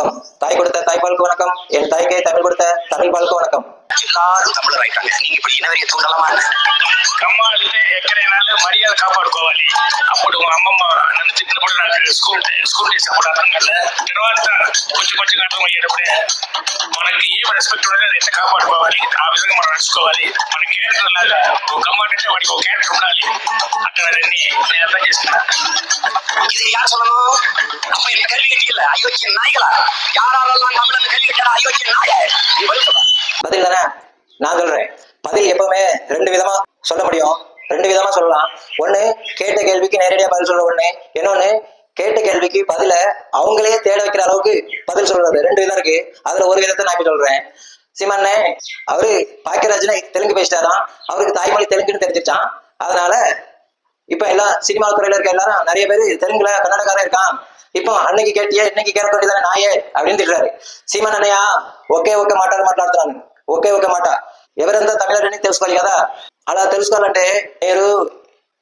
வணக்கம். தாய் கொடுத்த தாய்ப்பாலுக்கு வணக்கம். என் தாய்க்கே தமிழ் கொடுத்த தமிழ் பாலுக்கு வணக்கம். எல்லாரும் தமிழர் ஆயிட்டாங்க. நீங்க இப்படி இனவெறிய தூண்டலாமா? అమ్మ అంటే ఎక్కడైనా మర్యాద కాపాడుకోవాలి. అప్పుడు మా అమ్మమ్మ నన్ను తిట్టినప్పుడు నాకు స్కూల్ డేస్ అప్పుడు అర్థం కదా. తర్వాత కొంచెం కొంచెం అర్థమయ్యేటప్పుడే మనకి ఏం రెస్పెక్ట్ ఉండదు, అది ఎట్లా కాపాడుకోవాలి, ఆ విధంగా మనం నడుచుకోవాలి. మన క్యారెక్టర్ లాగా ఒక అమ్మ అంటే వాడికి ఒక క్యారెక్టర్ ఉండాలి. అక్కడ నేను అర్థం చేస్తున్నా. இது யார் சொல்லணும்? அப்ப என்ன கல்வி கட்டியல அயோக்கிய நாய்களா? யாராலெல்லாம் தமிழன் கல்வி கட்டா அயோக்கிய நாய? நீ பதில் சொல்ல. பதில் தானே நான் சொல்றேன். பதில் எப்பவுமே ரெண்டு விதமா சொல்ல முடியும். ரெண்டு விதமா சொல்லலாம். ஒண்ணு, கேட்ட கேள்விக்கு நேரடியா பதில் சொல்ற ஒண்ணு. இன்னொன்னு, கேட்ட கேள்விக்கு பதில அவங்களே தேட வைக்கிற அளவுக்கு பதில் சொல்றது. ரெண்டு விதம் இருக்கு. அதுல ஒரு விதத்தை நான் இப்ப சொல்றேன். சீமானே அவரு பாக்கியராஜனை தெலுங்கு பேசிட்டாராம். அவருக்கு தாய்மொழி தெலுங்குன்னு தெரிஞ்சிருச்சான். அதனால இப்ப எல்லாம் சினிமா துறையில இருக்க எல்லாரும் நிறைய பேரு தெலுங்குல கன்னடக்காரன் இருக்கான். இப்போ அன்னைக்கு கேட்டியே இன்னைக்கு கேட்க வேண்டியதானே நாயே அப்படின்னு திட்டுறாரு. சீமான் అన్నయ్య ఒకే ఒక మాట మాట్లాడుతున్నాను. ఒకే ఒక మాట. ఎవరంతా తమిళని తెలుసుకోవాలి కదా. అలా తెలుసుకోవాలంటే మీరు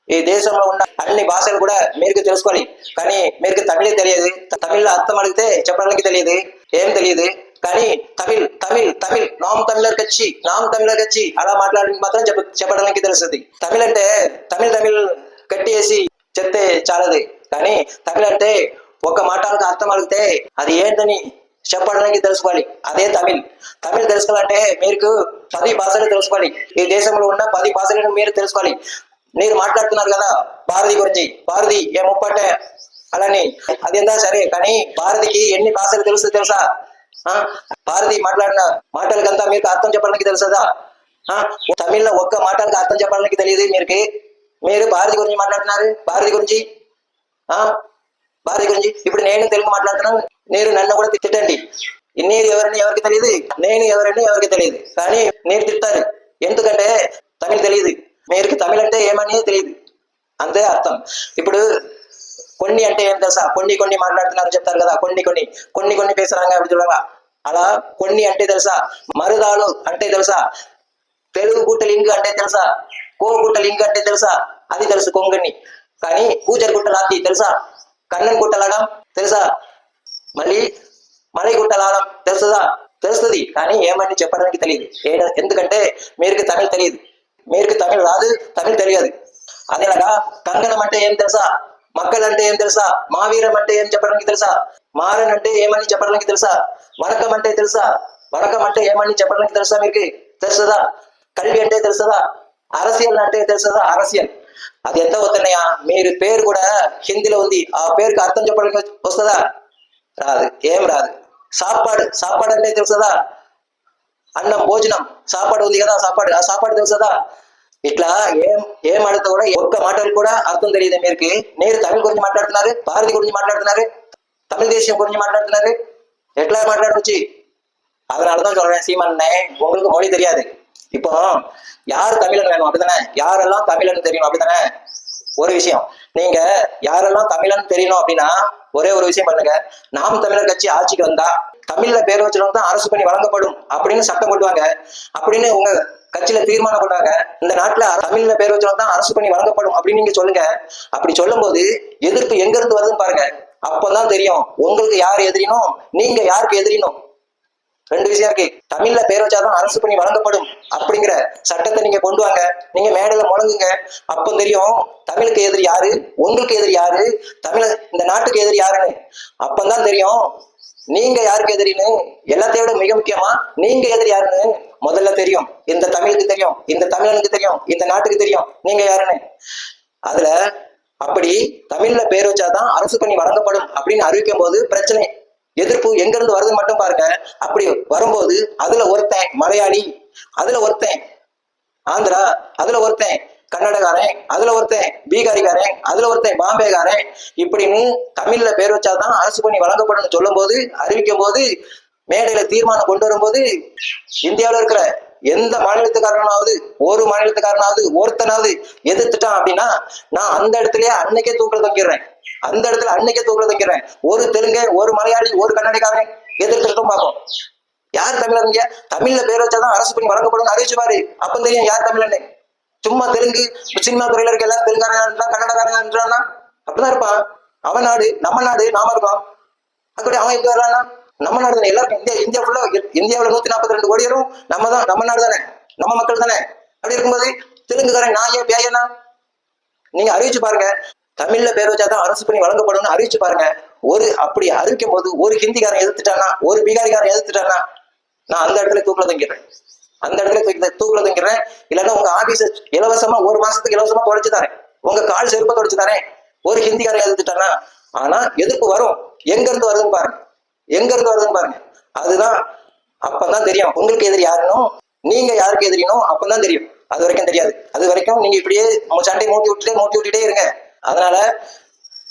ఈ దేశంలో ఉన్న అన్ని భాషలు కూడా మీకు తెలుసుకోవాలి. కానీ మీకు తమిళే తెలియదు. తమిళ్లో అర్థం అడిగితే చెప్పడానికి తెలియదు. ఏం తెలియదు. కానీ తమిళ్ తమిళ్ తమిళ్ నామ్ తమిళర్ కచ్చి అలా మాట్లాడడానికి మాత్రం చెప్పడానికి తెలుస్తుంది. తమిళ్ అంటే తమిళ్ కట్టేసి చెప్తే చాలదు. కానీ తమిళ్ అంటే ఒక మాటలకు అర్థం అడిగితే అది ఏంటని చెప్పడానికి తెలుసుకోవాలి. అదే తమిళ్. తమిళ్ తెలుసుకోవాలంటే మీకు 10 భాషలు తెలుసుకోవాలి. ఈ దేశంలో ఉన్న 10 భాషలను మీరు తెలుసుకోవాలి. మీరు మాట్లాడుతున్నారు కదా భారతి గురించి. భారతి ఏ ముప్పటే అలాని అదేందా సరే, కానీ భారతికి ఎన్ని భాషలు తెలుసా? భారతి మాట్లాడిన మాటలకంతా మీకు అర్థం చెప్పడానికి తెలుసదా? తమిళ్లో ఒక్క మాటలకు అర్థం చెప్పడానికి తెలియదు మీకు. మీరు భారతి గురించి మాట్లాడుతున్నారు. భారతి గురించి ఇప్పుడు నేను తెలుగు మాట్లాడుతున్నాను. మీరు నన్ను కూడా తిట్టండి. నేను ఎవరని ఎవరికి తెలియదు, నేను ఎవరని ఎవరికి తెలియదు. కానీ మీరు తిట్టారు. ఎందుకంటే తమిళ్ తెలియదు. మీరు తమిళ్ అంటే ఏమని తెలియదు. అంతే అర్థం. ఇప్పుడు కొన్ని అంటే ఏం తెలుసా? కొన్ని మాట్లాడుతున్నారు చెప్తారు కదా. కొన్ని పేసరాంగా ఇప్పుడు చూడగా అలా కొన్ని అంటే తెలుసా? మరుదాలు అంటే తెలుసా? తెలుగు గుట్టలింగు అంటే తెలుసా? కోగుట్టలింగు అంటే తెలుసా? అది తెలుసు కొంగని. కానీ కూజర్ గుట్టలాది తెలుసా? కన్నన్ గుట్టలాడం తెలుసా? మళ్ళీ మలై గుట్టలాడం తెలుస్తుంది. కానీ ఏమని చెప్పడానికి తెలియదు. ఎందుకంటే మీకు తమిళ్ తెలియదు. మీకు తమిళ్ రాదు, తమిళ్ తెలియదు. అదేలాగా కంగణం అంటే ఏం తెలుసా? మక్కల్ అంటే ఏం తెలుసా? మావీరం అంటే ఏం చెప్పడానికి తెలుసా? మారన్ అంటే ఏమని చెప్పడానికి తెలుసా? వణకం అంటే తెలుసా? వణకం అంటే ఏమని చెప్పడానికి తెలుసా? మీకు తెలుసదా? కల్వి అంటే తెలుసదా? అరసియల్ అంటే తెలుసదా? అరసియల్ అది ఎంత అవుతున్నాయా? మీరు పేరు కూడా హిందీలో ఉంది. ఆ పేరుకి అర్థం చెప్పడానికి వస్తుందా? రాదు. ఏం రాదు. సాపాడు అంటే తెలుసదా? అన్నం భోజనం సాపాడు ఉంది కదా. ఆ సాపాడు తెలుసదా? ఇట్లా ఏం అడిగితే కూడా ఒక్క మాటలు కూడా అర్థం తెలియదు మీకు. నేను తమిళ గురించి మాట్లాడుతున్నారు, భారతి గురించి మాట్లాడుతున్నారు, తమిళ దేశం గురించి మాట్లాడుతున్నారు. ఎట్లా మాట్లాడవచ్చు? அதனால தான் சொல்றேன் சீமானே, உங்களுக்கு மொழி தெரியாது. இப்போ யார் தமிழன் வேணும் அப்படித்தானே? யாரெல்லாம் தமிழன் தெரியணும் அப்படித்தானே? ஒரு விஷயம், நீங்க யாரெல்லாம் தமிழன் தெரியணும் அப்படின்னா ஒரே ஒரு விஷயம் பண்ணுங்க. நாம் தமிழர் கட்சி ஆட்சிக்கு வந்தா தமிழ்ல பேர் வச்சவங்க தான் அரசு பணி வழங்கப்படும் அப்படின்னு சட்டம் கொண்டுவாங்க. அப்படின்னு உங்க கட்சியில தீர்மானம் கொண்டாங்க. இந்த நாட்டுல தமிழ்ல பேர் வச்சவங்க தான் அரசு பணி வழங்கப்படும் அப்படின்னு நீங்க சொல்லுங்க. அப்படி சொல்லும் போது எதிர்ப்பு எங்க இருந்து வருதுன்னு பாருங்க. அப்பதான் தெரியும் உங்களுக்கு யார் எதிரினும் நீங்க யாருக்கு எதிரினும். ரெண்டு விஷயம் இருக்கு. தமிழ்ல பேர் வச்சாதான் அரசு பணி வழங்கப்படும் அப்படிங்கிற சட்டத்தை நீங்க கொண்டு வாங்க. நீங்க மேடையில முழங்குங்க. அப்போ தெரியும் தமிழுக்கு எதிரி யாரு, உங்களுக்கு எதிரி யாரு, தமிழ இந்த நாட்டுக்கு எதிரி யாருன்னு. அப்பதான் தெரியும் நீங்க யாருக்கு எதிரின்னு. எல்லாத்தையோட மிக முக்கியமா நீங்க எதிரி யாருன்னு முதல்ல தெரியும். இந்த தமிழுக்கு தெரியும், இந்த தமிழனுக்கு தெரியும், இந்த நாட்டுக்கு தெரியும் நீங்க யாருன்னு. அதுல அப்படி தமிழ்ல பேர் வச்சாதான் அரசு பணி வழங்கப்படும் அப்படின்னு அறிவிக்கும் போது பிரச்சனை, எதிர்ப்பு எங்க இருந்து வருது மட்டும் பாருங்க. அப்படி வரும்போது அதுல ஒருத்தன் மலையாளி, அதுல ஒருத்தன் ஆந்திரா, அதுல ஒருத்தன் கன்னடக்காரன், அதுல ஒருத்தன் பீகாரிக்காரன், அதுல ஒருத்தன் பாம்பேக்காரன், இப்படின்னு தமிழ்ல பேர் வச்சாதான் அரசு பணி வழங்கப்படும் சொல்லும் போது அறிவிக்கும் போது மேடையில தீர்மானம் கொண்டு வரும்போது இந்தியாவில் இருக்கிற எந்த மாநிலத்துக்காரனாவது ஒருத்தனாவது எதிர்த்துட்டான் அப்படின்னா நான் அந்த இடத்துலயே அன்னைக்கே தூக்கில தொங்கிடுறேன். ஒரு தெலுங்கு, ஒரு மலையாளி, ஒரு கன்னடக்காரன் எதிர்த்துட்டும் பார்ப்போம். யார் தமிழருங்க? தமிழ்ல பேர் வச்சாதான் அரசு பணி வழங்கப்படும் அறிவிச்சு பாரு. அப்ப தெரியும் யார் தமிழன்னு. சும்மா தெலுங்கு சினிமா துறையில இருக்க எல்லாரும் தெலுங்காரன் கன்னடக்காரன் அப்படிதான் இருப்பான். அவன் நாடு நம்ம நாடு நாம இருக்கோம். அப்படி அவன் எப்படி வர்றான்னா நம்ம நாடு தானே எல்லாருக்கும். இந்தியா ஃபுல்லா இந்தியாவில் 142 கோடி பேரும் நம்ம நாடு தானே, நம்ம மக்கள் தானே. அப்படி இருக்கும்போது தெலுங்குக்காரன் நான் ஏன் பேயனா? நீங்க அறிவிச்சு பாருங்க, தமிழ்ல பேர் வச்சாதான் அரசு பணி வழங்கப்படும் அறிவிச்சு பாருங்க. அப்படி அறிவிக்கும் போது ஒரு ஹிந்திக்காரன் எதிர்த்துட்டானா, ஒரு பீகாரிக்காரன் எதிர்த்துட்டானா, நான் அந்த இடத்துல தூக்கில தங்கிறேன், அந்த இடத்துல தூக்கில தங்கிறேன். இல்லைன்னா உங்க ஆபீஸ் இலவசமா 1 மாசத்துக்கு இலவசமா தொடச்சு தரேன், உங்க கால் செருப்பை தொடச்சு தரேன். ஒரு ஹிந்திக்காரன் எதிர்த்துட்டானா, ஆனா எதிர்ப்பு வரும். எங்க இருந்து வருதுன்னு பாருங்க, எங்க இருந்து வருதுன்னு பாருங்க. அதுதான் அப்பதான் தெரியும் உங்களுக்கு எதிரி யாருன்னு, நீங்க யாருக்கு எதிரினோ அப்பதான் தெரியும். அது வரைக்கும் தெரியாது. அது வரைக்கும் நீங்க இப்படியே சண்டை மூட்டி விட்டுட்டே இருங்க. அதனால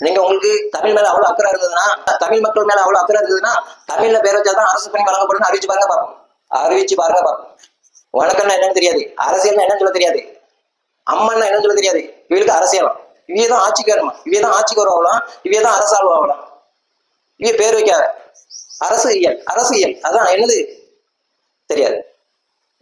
நீங்க உங்களுக்கு தமிழ் மேல அவ்வளவு அக்கறை இருந்ததுன்னா, தமிழ் மக்கள் மேல அவ்வளவு அக்கறை இருந்ததுன்னா, தமிழ்ல பேர் வச்சாதான் அரசு பணி வழங்கப்படும் அறிவிச்சு பாருங்க பார்ப்போம். அறிவிச்சு பாருங்க பார்ப்போம். வணக்கம்னா என்னன்னு தெரியாது, அரசியல்னா என்னன்னு சொல்ல தெரியாது, அம்மன்னா என்னன்னு சொல்ல தெரியாது. இவளுக்கு அரசியல், இவையதான் ஆட்சிக்கு வரணுமா, இவையதான் ஆட்சிக்கு வரலாம், இவையதான் அரசாழ்வு ஆகலாம். இவைய பேர் வைக்காத அரசியல் அதான் என்னது தெரியாது.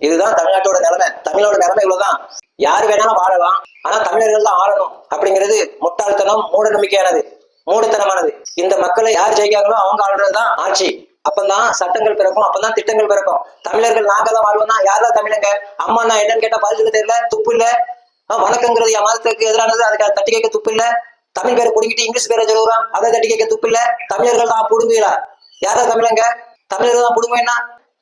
இதுதான் தமிழ்நாட்டோட நிலைமை. தமிழோட நிலைமை இவ்வளவுதான். யாரு வேணாலும் வாழலாம், ஆனா தமிழர்கள் தான் ஆளணும் அப்படிங்கிறது முட்டாள்தனம், மூட நம்பிக்கையானது, மூடத்தனமானது. இந்த மக்களை யார் ஜெயிக்காங்களோ அவங்க ஆளுறதுதான் ஆட்சி. அப்பதான் சட்டங்கள் பிறக்கும், அப்பதான் திட்டங்கள் பிறக்கும். தமிழர்கள் நாங்க தான் வாழ்வோம்னா யாரெல்லாம் தமிழங்க? அம்மா நான் என்னன்னு கேட்டா பதில் சொல்ல தெரியல, துப்பு இல்ல. வணக்கங்கிறது என் மதத்துக்கு எதிரானது, அதுக்கு தட்டி கேட்க துப்பு இல்ல. தமிழ் பேரை பிடிக்கிட்டு இங்கிலீஷ் பேரை சொல்லுறான், அதை தட்டி கேட்க துப்பு இல்ல. தமிழர்கள் தான் புடுங்குவீங்களா? யாரா தமிழங்க? தமிழர்கள் தான் புடுங்குவேன்னா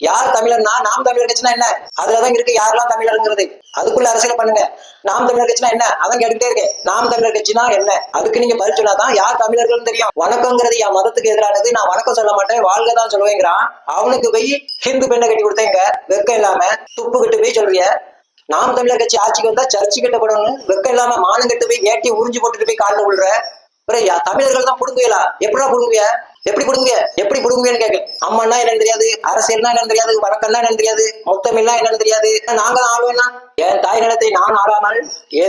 யார் தமிழர்னா? நாம் தமிழர் கட்சினா என்ன? அதுலதான் இருக்கு யாரெல்லாம் தமிழருங்கிறது. அதுக்குள்ள அரசியல் பண்ணுங்க. நாம் தமிழர் கட்சினா என்ன அதான் கேட்டுக்கிட்டே இருக்கேன். நாம் தமிழர் கட்சினா என்ன, அதுக்கு நீங்க பதில் சொன்னாதான் யார் தமிழர்கள் தெரியும். வணக்கங்கிறது என் மதத்துக்கு எதிரானது, நான் வணக்கம் சொல்ல மாட்டேன், வாழ்கதான் சொல்லுவேங்கிறான். அவனுக்கு போய் ஹிந்து பெண்ணை கட்டி கொடுத்தேங்க, வெக்கம் இல்லாம துப்பு கிட்டு போய் சொல்றிய. நாம் தமிழர் கட்சி ஆட்சிக்கு வந்தா சர்ச்சு கட்டப்படணும், வெக்கம் இல்லாம மானம் கட்டு போய் ஏட்டி உறிஞ்சு போட்டுட்டு போய் காலில் விழுற. தமிழர்கள் தான் புடுங்குவீங்களா? எப்படா புடுங்குவிய? எப்படி புடுங்குவியன்னு கேட்க. அம்மான்னா என்னன்னு தெரியாது, அரசியல்னா என்னன்னு தெரியாது, வணக்கம்னா என்னன்னு தெரியாது, முத்தமிழ்னா என்னன்னு தெரியாது. நாங்க தான் ஆளுவேன்னா என் தாய் நிலத்தை நான் ஆளாமல்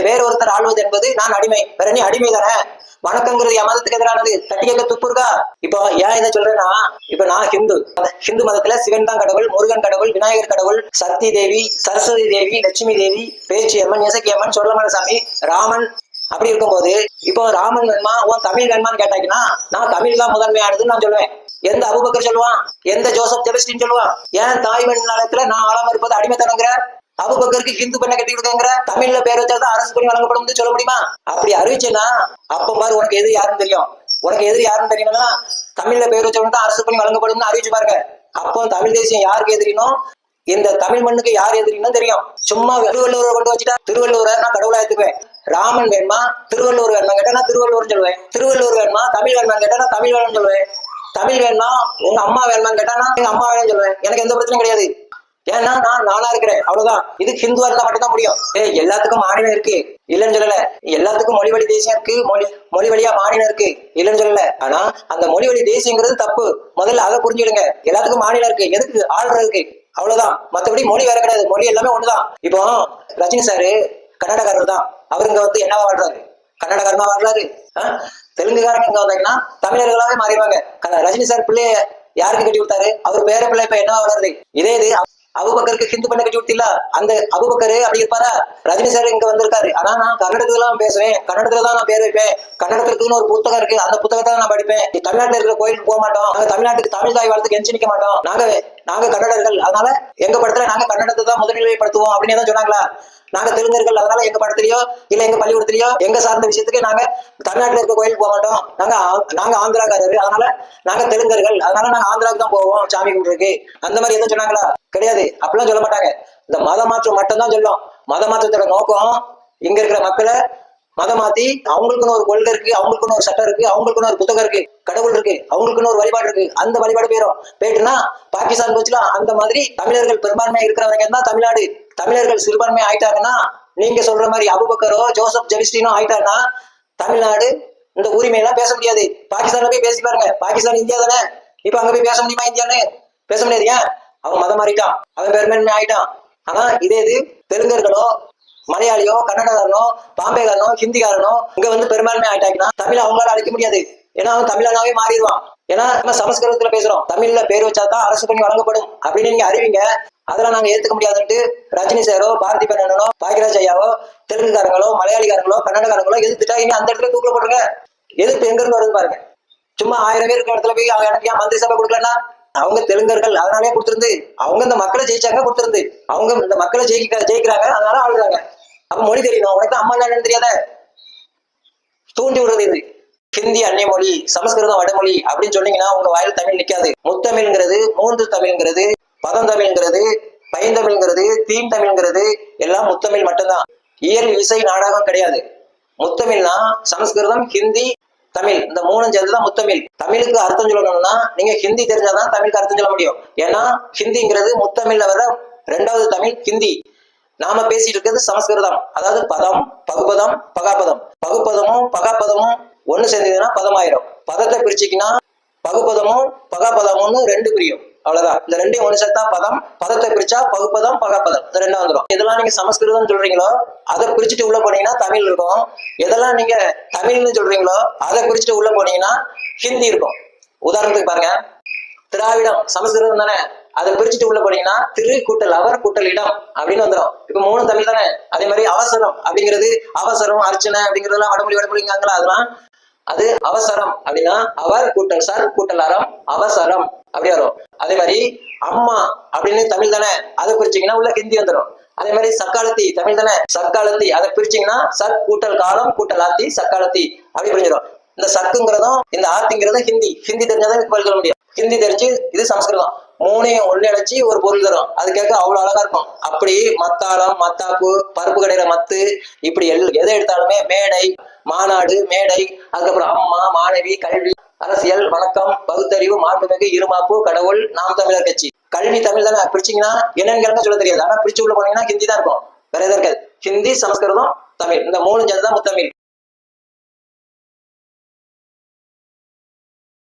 வேற ஒருத்தர் ஆள்வது என்பது நான் அடிமை. வேற நீ அடிமை தானே. வணக்கங்கிறது என் மதத்துக்கு எதிரானது, தட்டி கேட்க துப்பு இருக்கா? இப்போ ஏன் இதை சொல்றேன்னா, இப்ப நான் ஹிந்து மதத்துல சிவன் தான் கடவுள், முருகன் கடவுள், விநாயகர் கடவுள், சக்தி தேவி, சரஸ்வதி தேவி, லட்சுமி தேவி, பேச்சி அம்மன், இசக்கி அம்மன், சொல்லமனசாமி, ராமன். அப்படி இருக்கும்போது இப்போ ராமன் வேணுமா, உன் தமிழ் வேணுமான்னு கேட்டாங்கன்னா நான் தமிழ் தான் முதன்மையானதுன்னு நான் சொல்லுவேன். எந்த அபூபக்கர் சொல்லுவான், எந்த ஜோசப் ஜெபஸ்டின் சொல்லுவான். ஏன் தாய் நிலத்துல நான் ஆளாம இருப்பது அடிமைத்தனங்கிற? அபூபக்கருக்கு ஹிந்து பெண்ணை கட்டி கொடுக்குங்கிற? தமிழ்ல பேர் வச்சாதான் அரசு பணி வழங்கப்படும் சொல்ல முடியுமா? அப்படி அறிவிச்சேன்னா அப்ப பாரு உனக்கு எதிரி யாருன்னு தெரியும். உனக்கு எதிரி யாருன்னு தெரியும்னா தமிழ்ல பேர் வச்சவங்க தான் அரசு பணி வழங்கப்படும் அறிவிச்சு பாருங்க. அப்போ தமிழ் தேசியம் யாருக்கு எதிரினோ, இந்த தமிழ் மண்ணுக்கு யார் எதிரின்னு தெரியும். சும்மா திருவள்ளுவரை கொண்டு வச்சுட்டா திருவள்ளுவரை நான் கடவுளா எடுத்துக்குவேன். ராமன் வேணுமா, திருவள்ளுவர் வேணுமா கேட்டா நான் திருவள்ளுவர் சொல்லுவேன். திருவள்ளுவர் வேணுமா, தமிழ் வேணுமான்னு கேட்டா நான் தமிழ் வேணும்னு சொல்லுவேன். தமிழ் வேணுமா, உங்க அம்மா வேணுமான்னு கேட்டா நான் எங்க அம்மா வேணும்னு சொல்லுவேன். எனக்கு எந்த பிரச்சனையும் கிடையாது. ஏன்னா நான் நானா இருக்கிறேன், அவ்வளவுதான். இது ஹிந்துவா இருந்தா மட்டும் தான் முடியும். எல்லாத்துக்கும் மாநிலம் இருக்கு, இல்லைன்னு சொல்லல. எல்லாத்துக்கும் மொழி வழி தேசியம் இருக்கு, மொழி வழியா மாநிலம் இருக்கு, இல்லைன்னு சொல்லல. ஆனா அந்த மொழி வழி தேசியங்கிறது தப்பு. முதல்ல அதை புரிஞ்சுடுங்க. எல்லாத்துக்கும் மாநிலம் இருக்கு, எதுக்கு ஆள்றதுக்கு, அவ்வளவுதான். மற்றபடி மொழி வேற கிடையாது, மொழி எல்லாமே ஒண்ணுதான். இப்போ ரஜினி சாரு கன்னடக்காரர் தான், அவரு இங்க வந்து என்னவா வாழ்றாரு, கன்னடக்காரனா வாழ்றாரு. தெலுங்குக்காரங்க இங்க வந்தாங்கன்னா தமிழர்களாவே மாறிடுவாங்க. ரஜினி சார் பிள்ளைய யாருக்கு கட்டி கொடுத்தாரு, அவர் பேர பிள்ளை இப்ப என்னவா வளருது. இதே இது அபூபக்கருக்கு ஹிந்து பண்ண கட்டி கொடுத்தில, அந்த அபூபக்கரு அப்படி இருப்பாரா? ரஜினி சார் இங்க வந்திருக்காரு, ஆனா நான் கன்னடத்துல தான் பேசுவேன், கன்னடத்துல தான் நான் பேர் வைப்பேன், கன்னடத்துக்குன்னு ஒரு புத்தகம் இருக்கு, அந்த புத்தகத்தை நான் படிப்பேன். தமிழ்நாட்டுல இருக்கிற கோயிலுக்கு போக மாட்டோம், நாங்க தமிழ்நாட்டுக்கு தமிழ் தாய் வாழ்த்துக்கு எஞ்சி நிக்க மாட்டோம், நாங்க கன்னடர்கள், அதனால எங்க படத்துல நாங்க கன்னடத்தை தான் முதல்நிலைப்படுத்துவோம் அப்படின்னு தான் சொன்னாங்களா? நாங்க தெலுங்கர்கள், அதனால எங்க படத்திலயோ இல்ல எங்க பள்ளிக்கூடத்திலயோ எங்க சார்ந்த விஷயத்துக்கு நாங்க தமிழ்நாட்டுல இருக்க கோயிலுக்கு போக மாட்டோம், நாங்க ஆந்திராக்காரரு, அதனால நாங்க தெலுங்கர்கள், அதனால நாங்க ஆந்திராவுக்கு தான் போவோம் சாமி கும்பிட்டுருக்கு, அந்த மாதிரி எதுவும் சொன்னாங்களா? கிடையாது. அப்படிலாம் சொல்ல மாட்டாங்க. இந்த மத மாற்றம் மட்டும் தான் சொல்லும். மத மாற்றத்தோட நோக்கம் இங்க இருக்கிற மக்களை மதம் மாத்தி அவங்களுக்குன்னு ஒரு கொள்கை இருக்கு, அவங்களுக்குன்னு ஒரு சட்டம் இருக்கு, அவங்களுக்குன்னு ஒரு புத்தகம் இருக்கு, கடவுள் இருக்கு, அவங்களுக்குன்னு ஒரு வழிபாடு இருக்கு, அந்த வழிபாடு போயிட்டுனா பாகிஸ்தான் போச்சுலாம். அந்த மாதிரி தமிழர்கள் பெரும்பான்மையா இருக்கிறவங்க தான் தமிழ்நாடு. தமிழர்கள் சிறுபான்மை ஆயிட்டாங்கன்னா, நீங்க சொல்ற மாதிரி அபூபக்கரோ ஜோசப் ஜெபஸ்டினோ ஆயிட்டாங்கன்னா தமிழ்நாடு இந்த உரிமையெல்லாம் பேச முடியாது. பாகிஸ்தான்ல போய் பேசி பாருங்க, பாகிஸ்தான் இந்தியா தானே, இப்ப அங்க போய் பேச முடியுமா? இந்தியான்னு பேச முடியாது. ஏன்? அவன் மதம் மாறிட்டான், அவன் பெரும்பான்மை ஆயிட்டான். ஆனா இதே இது தெலுங்கர்களோ மலையாளியோ கன்னடகாரனோ பாம்பேகாரனோ ஹிந்திக்காரனோ இங்க வந்து பெரும்பான்மை ஆயிட்டாங்கன்னா தமிழ் அவங்களால அழைக்க முடியாது. ஏன்னா அவன் தமிழனாவே மாறிடுவான். ஏன்னா நம்ம சமஸ்கிருதத்துல பேசுறோம், தமிழ்ல பேர் வச்சாதான் அரசு பணி வழங்கப்படும் அப்படின்னு நீங்க அறிவிங்க. அதெல்லாம் நாங்க ஏத்துக்க முடியாதுன்ட்டு ரஜினி சாரோ பார்த்திபன் அண்ணனோ பாக்கியராஜ் ஐயாவோ தெலுங்குக்காரங்களோ மலையாளிக்காரங்களோ கன்னடக்காரங்களோ எதிர்த்துட்டா இனி அந்த இடத்துல தூக்கில போட்டுருங்க. எதிர்ப்பு எங்க இருந்து வருது பாருங்க. சும்மா 1000 பேர் இருக்கிற இடத்துல போய் எனக்கு ஏன் மந்திரி சபை கொடுக்கலன்னா அவங்க தெலுங்கர்கள் அதனாலே கொடுத்திருந்து, அவங்க இந்த மக்களை ஜெயிச்சாங்க கொடுத்திருந்து, அவங்க இந்த மக்களை ஜெயிக்கிறாங்க அதனால ஆளுறாங்க. அப்ப மொழி தெரியணும். உனக்கு அம்மா என்னன்னு தெரியாத தூண்டி விடுறது இது. ஹிந்தி அன்னை மொழி, சமஸ்கிருதம் வடமொழி அப்படின்னு சொன்னீங்கன்னா உங்க வாயில் தமிழ் நிக்காது. முத்தமிழ்ங்கிறது, மூன்று தமிழ்ங்கிறது, பதந்தமிழ்ங்கிறது, பைந்தமிழ்ங்கிறது, தீன் தமிழ்ங்கிறது எல்லாம் முத்தமிழ் மட்டும்தான். இயல் இசை நாடகம் கிடையாது. முத்தமிழ்னா சமஸ்கிருதம், ஹிந்தி, தமிழ், இந்த மூணும் சேர்ந்துதான் முத்தமிழ். தமிழுக்கு அர்த்தம் சொல்லணும்னா நீங்க ஹிந்தி தெரிஞ்சாதான் தமிழுக்கு அர்த்தம் சொல்ல முடியும். ஏன்னா ஹிந்திங்கிறது முத்தமிழ்ல வர 2வது தமிழ் ஹிந்தி. நாம பேசிட்டு இருக்கிறது சமஸ்கிருதம். அதாவது பதம், பகுபதம், பகாபதம். பகுப்பதமும் பகாபதமும் ஒண்ணு சேர்ந்ததுன்னா பதமாயிரும். பதத்தை பிரிச்சுக்கினா பகுப்பதமும் பகாபதமும்னு 2 பிரியும். அவ்வளவுதான். இந்த 2ஐயும் ஒண்ணு சேர்த்தா பதம், பதத்தை பிரிச்சா பகுப்பதம், பகாபதம், இந்த 2 வந்துடும். எதெல்லாம் நீங்க சமஸ்கிருதம் சொல்றீங்களோ அதை பிரிச்சுட்டு உள்ள போனீங்கன்னா தமிழ் இருக்கும். எதெல்லாம் நீங்க தமிழ்னு சொல்றீங்களோ அதை பிரிச்சுட்டு உள்ள போனீங்கன்னா ஹிந்தி இருக்கும். உதாரணத்துக்கு பாருங்க, திராவிடம் சமஸ்கிருதம் தானே, அதை பிரிச்சுட்டு உள்ள போனீங்கன்னா திரு கூட்டல் அவர் கூட்டல் இடம் அப்படின்னு வந்துடும். இப்ப 3 தமிழ் தானே. அதே மாதிரி அவசரம் அப்படிங்கிறது, அவசரம், அர்ச்சனை அப்படிங்கிறதுலாம் வடமொழிங்காங்களா, அதெல்லாம் அது அவசரம் அப்படின்னா அவர் கூட்டல் சர் கூட்டல் அறம் அவசரம் அப்படி வரும். அதே மாதிரி அம்மா அப்படின்னு தமிழ் தானே, அதை பிரிச்சீங்கன்னா உள்ள ஹிந்தி வந்துடும். அதே மாதிரி சக்காலத்தி தமிழ் தானே, சக்காலத்தி அதை பிரிச்சீங்கன்னா சக் கூட்டல் காலம் கூட்டல் ஆத்தி சக்காலத்தி அப்படி பிரிஞ்சிடும். இந்த சக்குங்கிறதும் இந்த ஆத்திங்கிறதும் ஹிந்தி. ஹிந்தி தெரிஞ்சாதான் இதுக்கு பதில் சொல்ல முடியும். ஹிந்தி தெரிஞ்சு இது சமஸ்கிருதம். 3ஐயும் ஒன்னிணைச்சு ஒரு பொருள் தரும். அது கேட்க அவ்வளவு அழகா இருக்கும். அப்படி மத்தாளம், மத்தாப்பு, பருப்பு கடையிற மத்து, இப்படி எதை எடுத்தாலுமே மேடை, மாநாடு, மேடை, அதுக்கப்புறம் அம்மா, மாணவி, கல்வி, அரசியல், வணக்கம், பகுத்தறிவு, மாண்புமிகு, இருமாப்பு, கடவுள், நாம் தமிழர் கட்சி. கல்வி தமிழ் தானே, பிரிச்சிங்கன்னா என்னன்னு கேட்டா சொல்ல தெரியாது. ஆனா பிரிச்சு உள்ள போனீங்கன்னா ஹிந்தி தான் இருக்கும், வேற எதுவும் இருக்காது. ஹிந்தி, சமஸ்கிருதம், தமிழ், இந்த 3 சேர்ந்துதான் முத்தமிழ்.